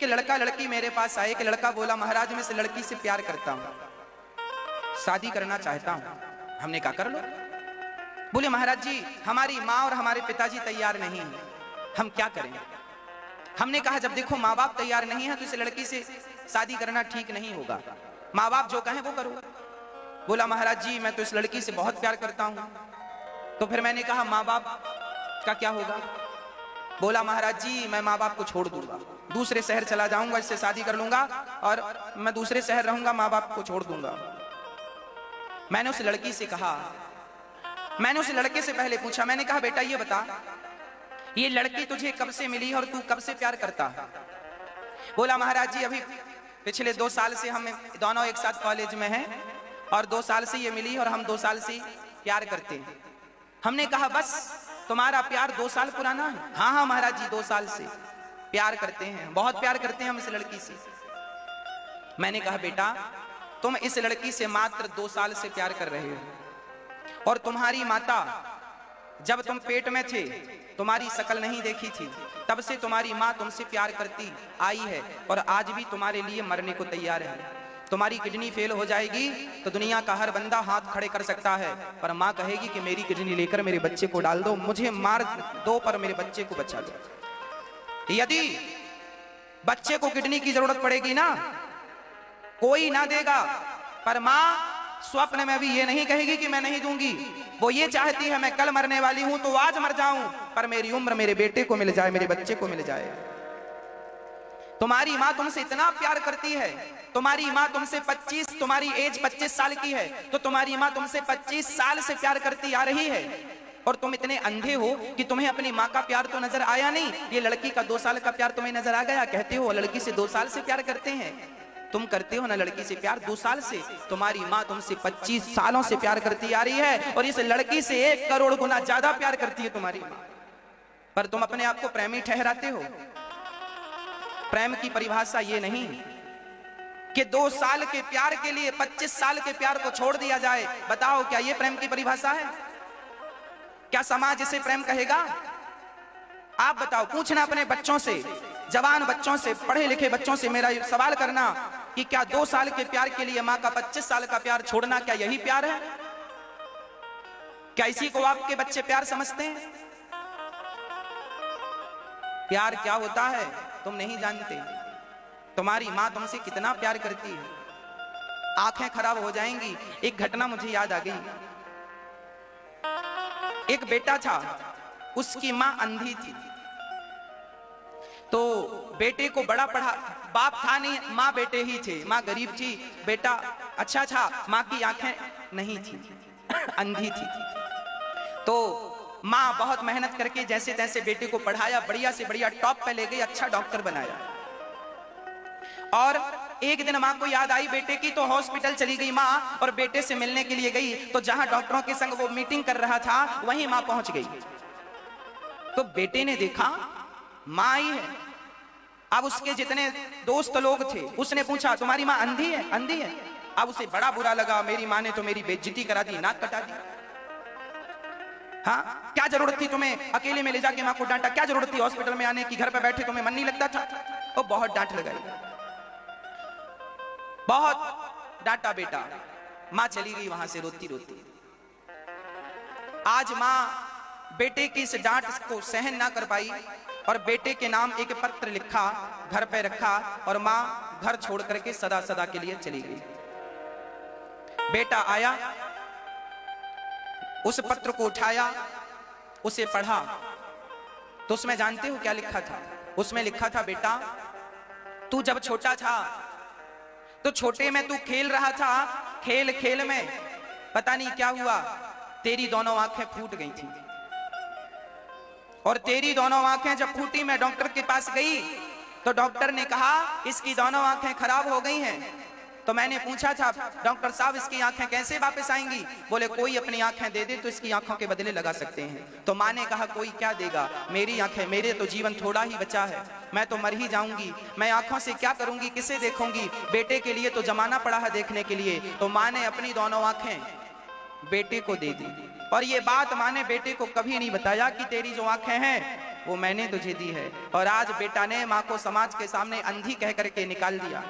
एक लड़का लड़की मेरे पास आए। एक लड़का बोला महाराज मैं इस लड़की से प्यार करता हूं, शादी करना चाहता हूं। हमने कहा कर लो। बोले महाराज जी हमारी माँ और हमारे पिताजी तैयार नहीं हैं, हम क्या करें। हमने कहा जब देखो माँ बाप तैयार नहीं है तो इस लड़की से शादी करना ठीक नहीं होगा, माँ बाप जो कहें वो करो। बोला महाराज जी मैं तो इस लड़की से बहुत प्यार करता हूं। तो फिर मैंने कहा माँ बाप का क्या होगा। बोला महाराज जी मैं माँ बाप को छोड़ दूंगा, दूसरे शहर चला जाऊंगा, इससे शादी कर लूंगा और मैं दूसरे शहर रहूंगा, माँ बाप को छोड़ दूंगा। मैंने उस लड़की से कहा, मैंने उस लड़के से पहले पूछा, मैंने कहा बेटा ये बता ये लड़की तुझे कब से मिली और तू कब से प्यार करता है। बोला महाराज जी अभी पिछले 2 साल से हम दोनों एक साथ कॉलेज में हैं और 2 साल से ये मिली और हम 2 साल से प्यार करते हैं। हमने कहा बस तुम्हारा प्यार 2 साल पुराना है। हाँ हाँ महाराज जी 2 साल से प्यार करते हैं, बहुत प्यार करते हैं हम इस लड़की से। मैंने कहा बेटा तुम इस लड़की से मात्र 2 साल से प्यार कर रहे हो और तुम्हारी माता जब तुम पेट में थे तुम्हारी शक्ल नहीं देखी थी, तब से तुम्हारी माँ तुमसे प्यार करती आई है और आज भी तुम्हारे लिए मरने को तैयार है। तुम्हारी किडनी फेल हो जाएगी तो दुनिया का हर बंदा हाथ खड़े कर सकता है, पर माँ कहेगी कि मेरी किडनी लेकर मेरे बच्चे को डाल दो, मुझे मार दो पर मेरे बच्चे को बचा दो। यदि बच्चे को किडनी की जरूरत पड़ेगी ना कोई ना देगा, पर माँ स्वप्न में भी ये नहीं कहेगी कि मैं नहीं दूंगी। वो ये चाहती है मैं कल मरने वाली हूं तो आज मर जाऊं, पर मेरी उम्र मेरे बेटे को मिल जाए, मेरे बच्चे को मिल जाए। तुम्हारी माँ तुमसे इतना प्यार करती है, तुम्हारी माँ तुमसे 25, तुम्हारी एज 25 साल की है तो तुम्हारी माँ तुमसे 25 साल से प्यार करती आ रही है और तुम इतने अंधे हो कि तुम्हें अपनी माँ का प्यार तो नजर आया नहीं, ये लड़की का 2 साल का प्यार तुम्हें नजर आ गया। कहते हो लड़की से 2 साल से प्यार करते हैं, तुम करते हो ना लड़की से प्यार 2 साल से, तुम्हारी माँ तुमसे 25 सालों से प्यार करती आ रही है और इस लड़की से 1 करोड़ गुना ज्यादा प्यार करती है तुम्हारी माँ। पर तुम अपने आप को प्रेमी ठहराते हो। प्रेम की परिभाषा ये नहीं कि 2 साल के प्यार के लिए 25 साल के प्यार को छोड़ दिया जाए। बताओ क्या ये प्रेम की परिभाषा है? क्या समाज इसे प्रेम कहेगा? आप बताओ, पूछना अपने बच्चों से, जवान बच्चों से, पढ़े लिखे बच्चों से मेरा सवाल करना कि क्या 2 साल के प्यार के लिए माँ का 25 साल का प्यार छोड़ना क्या यही प्यार है? क्या इसी को आपके बच्चे प्यार समझते हैं? प्यार क्या होता है तुम नहीं जानते। तुम्हारी माँ तुमसे कितना प्यार करती है, आंखें खराब हो जाएंगी। एक घटना मुझे याद आ गई। एक बेटा था, उसकी माँ अंधी थी, तो बेटे को बड़ा पढ़ा, बाप था नहीं, माँ बेटे ही थे। माँ गरीब थी, बेटा अच्छा था, माँ की आंखें नहीं थी, अंधी थी। तो माँ बहुत मेहनत करके जैसे तैसे बेटे को पढ़ाया, बढ़िया से बढ़िया टॉप पे ले गई, अच्छा डॉक्टर बनाया। और एक दिन माँ को याद आई बेटे की, तो हॉस्पिटल चली गई माँ और बेटे से मिलने के लिए गई। तो जहां डॉक्टरों के संग वो मीटिंग कर रहा था वहीं माँ पहुंच गई। तो बेटे ने देखा माँ आई है। अब उसके जितने दोस्त लोग थे उसने पूछा तुम्हारी माँ अंधी है? अंधी है। अब उसे बड़ा बुरा लगा, मेरी माँ ने तो मेरी बेइज्जती करा दी, नाक कटा दी। हाँ क्या जरूरत थी तुम्हें अकेले में ले जाके माँ को डांटा? क्या जरूरत थी हॉस्पिटल में आने की? घर पे बैठे तुम्हें मन नहीं लगता था? वो बहुत डांट लगाई, बहुत डांटा बेटा। माँ चली गई वहां से रोती रोती। आज माँ बेटे की इस डांट को सहन ना कर पाई और बेटे के नाम एक पत्र लिखा, घर पे रखा और माँ घर छोड़ करके सदा सदा के लिए चली गई। बेटा आया, उस पत्र को उठाया, उसे पढ़ा, तो उसमें जानते हो क्या लिखा था? उसमें लिखा था बेटा तू जब छोटा था तो छोटे में तू खेल रहा था, खेल खेल में पता नहीं क्या हुआ, तेरी दोनों आंखें फूट गई थी। और तेरी दोनों आंखें जब फूटी, मैं डॉक्टर के पास गई तो डॉक्टर ने कहा इसकी दोनों आंखें खराब हो गई हैं। तो मैंने पूछा था डॉक्टर साहब इसकी आंखें कैसे वापस आएंगी? बोले कोई अपनी आंखें दे दे तो इसकी आंखों के बदले लगा सकते हैं। तो माँ ने कहा कोई क्या देगा, मेरी आंखें, मेरे तो जीवन थोड़ा ही बचा है, मैं तो मर ही जाऊंगी, मैं आंखों से क्या करूंगी, किसे देखूंगी? बेटे के लिए तो जमाना पड़ा है देखने के लिए। तो माँ ने अपनी दोनों आंखें बेटे को दे दी और ये बात माँ ने बेटे को कभी नहीं बताया कि तेरी जो आंखें हैं वो मैंने तुझे दी है। और आज बेटा ने माँ को समाज के सामने अंधी कह करके निकाल दिया।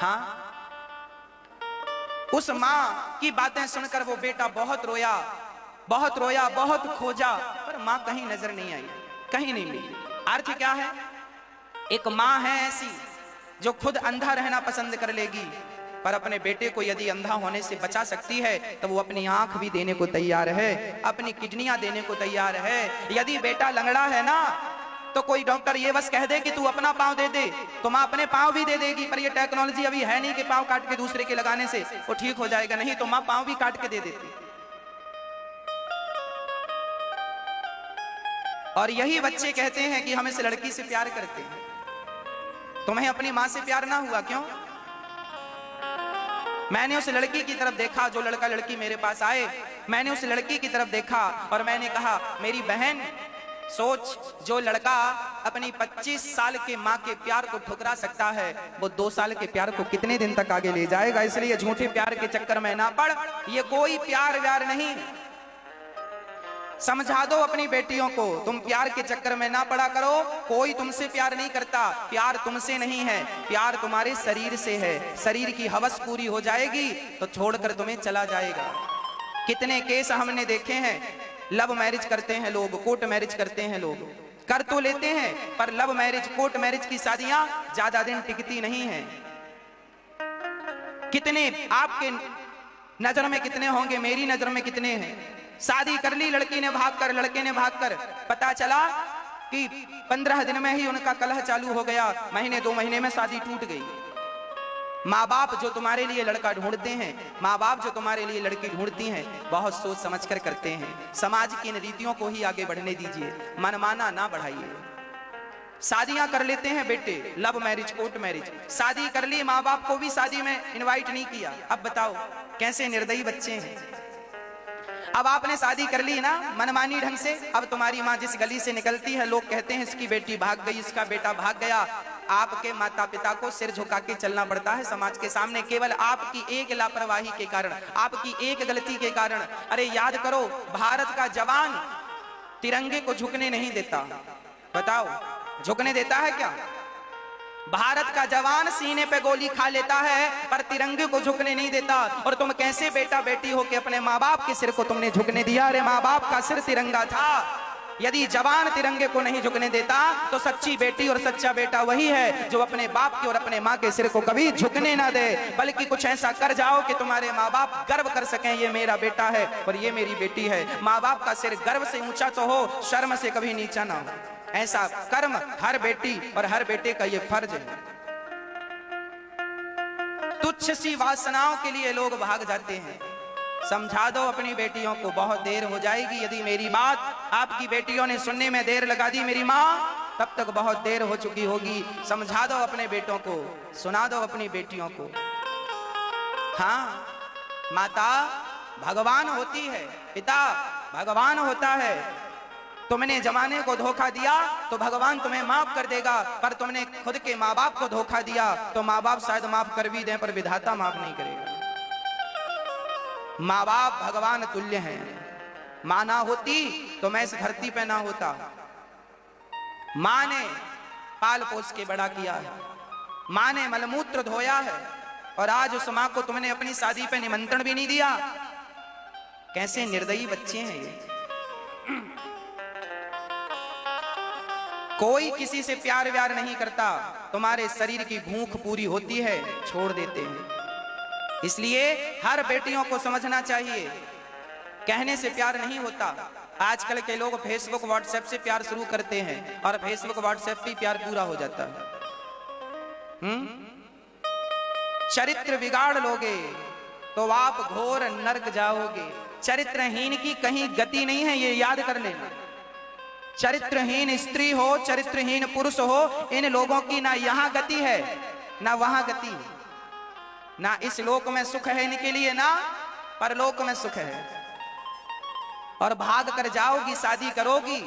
हाँ, उस माँ की बातें सुनकर वो बेटा बहुत रोया, बहुत रोया, बहुत खोजा, पर माँ कहीं नजर नहीं आई, कहीं नहीं मिली। अर्थ क्या है? एक माँ है ऐसी जो खुद अंधा रहना पसंद कर लेगी, पर अपने बेटे को यदि अंधा होने से बचा सकती है तो वो अपनी आंख भी देने को तैयार है, अपनी किडनियां देने को तैयार है। यदि बेटा लंगड़ा है ना, तो कोई डॉक्टर ये बस कह दे कि तू अपना पांव दे दे, तो माँ अपने पांव भी दे देगी। पर ये टेक्नोलॉजी अभी है नहीं कि पांव काट के दूसरे के लगाने से वो ठीक हो जाएगा, नहीं तो माँ पांव भी काट के दे देती। और यही बच्चे कहते हैं कि हम इस लड़की से प्यार करते हैं। तुम्हें अपनी माँ से प्यार ना हुआ क्यों? मैंने उस लड़की की तरफ देखा, जो लड़का लड़की मेरे पास आए, मैंने उस लड़की की तरफ देखा और मैंने कहा, मेरी बहन सोच, जो लड़का अपनी 25 साल के माँ के प्यार को ठुकरा सकता है, वो 2 साल के प्यार को कितने दिन तक आगे ले जाएगा। इसलिए झूठे प्यार के चक्कर में ना पड़, ये कोई प्यार व्यार नहीं। समझा दो अपनी बेटियों को, तुम प्यार के चक्कर में ना पड़ा करो। कोई तुमसे प्यार नहीं करता, प्यार तुमसे नहीं है, प्यार तुम्हारे शरीर से है। शरीर की हवस पूरी हो जाएगी तो छोड़कर तुम्हें चला जाएगा। कितने केस हमने देखे हैं, लव मैरिज करते हैं लोग, कोर्ट मैरिज करते हैं लोग, कर तो लेते हैं, पर लव मैरिज, कोर्ट मैरिज की शादियां ज्यादा दिन टिकती नहीं है। कितने आपके नजर में कितने होंगे, मेरी नजर में कितने हैं। शादी कर ली लड़की ने भागकर, लड़के ने भागकर, पता चला कि 15 दिन में ही उनका कलह चालू हो गया, महीने 2 महीने में शादी टूट गई। माँ बाप जो तुम्हारे लिए लड़का ढूंढते हैं, माँ बाप जो तुम्हारे लिए लड़की ढूंढती हैं, बहुत सोच समझकर करते हैं। समाज की इन रीतियों को ही आगे बढ़ने दीजिए, मनमाना ना बढ़ाइए। शादियां कर लेते हैं बेटे, लव मैरिज, कोर्ट मैरिज, शादी कर ली, माँ बाप को भी शादी में इनवाइट नहीं किया। अब बताओ कैसे निर्दयी बच्चे हैं। अब आपने शादी कर ली ना मनमानी ढंग से, अब तुम्हारी माँ जिस गली से निकलती है, लोग कहते हैं इसकी बेटी भाग गई, इसका बेटा भाग गया। आपके माता पिता को सिर झुका के चलना पड़ता है समाज के सामने, केवल आपकी एक लापरवाही के कारण, आपकी एक गलती के कारण। अरे याद करो, भारत का जवान तिरंगे को झुकने नहीं देता। बताओ, झुकने देता है क्या? भारत का जवान सीने पे गोली खा लेता है, पर तिरंगे को झुकने नहीं देता। और तुम कैसे बेटा बेटी हो कि अपने माँ बाप के सिर को तुमने झुकने दिया? अरे माँ बाप का सिर तिरंगा था। यदि जवान तिरंगे को नहीं झुकने देता तो सच्ची बेटी और सच्चा बेटा वही है जो अपने बाप के और अपने माँ के सिर को कभी झुकने ना दे, बल्कि कुछ ऐसा कर जाओ कि तुम्हारे माँ बाप गर्व कर सकें, ये मेरा बेटा है और ये मेरी बेटी है। माँ बाप का सिर गर्व से ऊंचा तो हो, शर्म से कभी नीचा ना हो। ऐसा कर्म हर बेटी और हर बेटे का ये फर्ज है। तुच्छ सी वासनाओं के लिए लोग भाग जाते हैं। समझा दो अपनी बेटियों को, बहुत देर हो जाएगी। यदि मेरी बात आपकी बेटियों ने सुनने में देर लगा दी मेरी माँ, तब तक बहुत देर हो चुकी होगी। समझा दो अपने बेटों को, सुना दो अपनी बेटियों को। हाँ, माता भगवान होती है, पिता भगवान होता है। तुमने जमाने को धोखा दिया तो भगवान तुम्हें माफ कर देगा, पर तुमने खुद के माँ बाप को धोखा दिया तो माँ बाप शायद माफ कर भी दें, पर विधाता माफ नहीं करेगा। माँ बाप भगवान तुल्य हैं। माँ ना होती तो मैं इस धरती पे ना होता। माँ ने पाल पोस के बड़ा किया है, माँ ने मलमूत्र धोया है, और आज उस माँ को तुमने अपनी शादी पे निमंत्रण भी नहीं दिया। कैसे निर्दयी बच्चे हैं ये। कोई किसी से प्यार व्यार नहीं करता, तुम्हारे शरीर की भूख पूरी होती है, छोड़ देते हैं। इसलिए हर बेटियों को समझना चाहिए, कहने से प्यार नहीं होता। आजकल के लोग फेसबुक व्हाट्सएप से प्यार शुरू करते हैं और फेसबुक व्हाट्सएप पे प्यार पूरा हो जाता है। चरित्र बिगाड़ लोगे तो आप घोर नरक जाओगे। चरित्रहीन की कहीं गति नहीं है, ये याद कर लेना। चरित्रहीन स्त्री हो, चरित्रहीन पुरुष हो, इन लोगों की ना यहाँ गति है ना वहां गति है। ना इस लोक में सुख है इनके लिए, ना परलोक में सुख है। और भाग कर जाओगी, शादी करोगी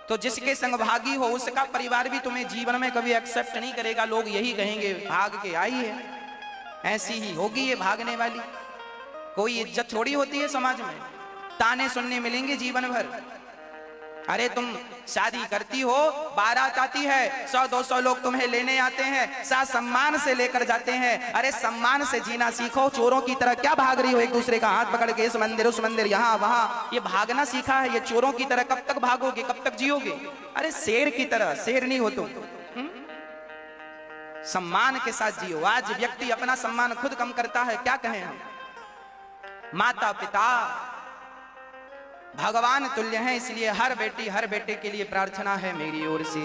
तो जिसके संग भागी हो उसका परिवार भी तुम्हें जीवन में कभी एक्सेप्ट नहीं करेगा। लोग यही कहेंगे भाग के आई है, ऐसी ही होगी ये भागने वाली। कोई इज्जत थोड़ी होती है समाज में, ताने सुनने मिलेंगे जीवन भर। अरे तुम शादी करती हो, बारात आती है, 100-200 लोग तुम्हें लेने आते हैं, सा सम्मान से लेकर जाते हैं। अरे सम्मान से जीना सीखो, चोरों की तरह क्या भाग रही हो एक दूसरे का हाथ पकड़ के, इस मंदिर उस मंदिर, यहाँ वहां। ये भागना सीखा है, ये चोरों की तरह कब तक भागोगे, कब तक जियोगे? अरे शेर की तरह, शेर नहीं हो तुम। सम्मान के साथ जियो। आज व्यक्ति अपना सम्मान खुद कम करता है, क्या कहें हम। माता पिता भगवान तुल्य हैं, इसलिए हर बेटी हर बेटे के लिए प्रार्थना है मेरी ओर से।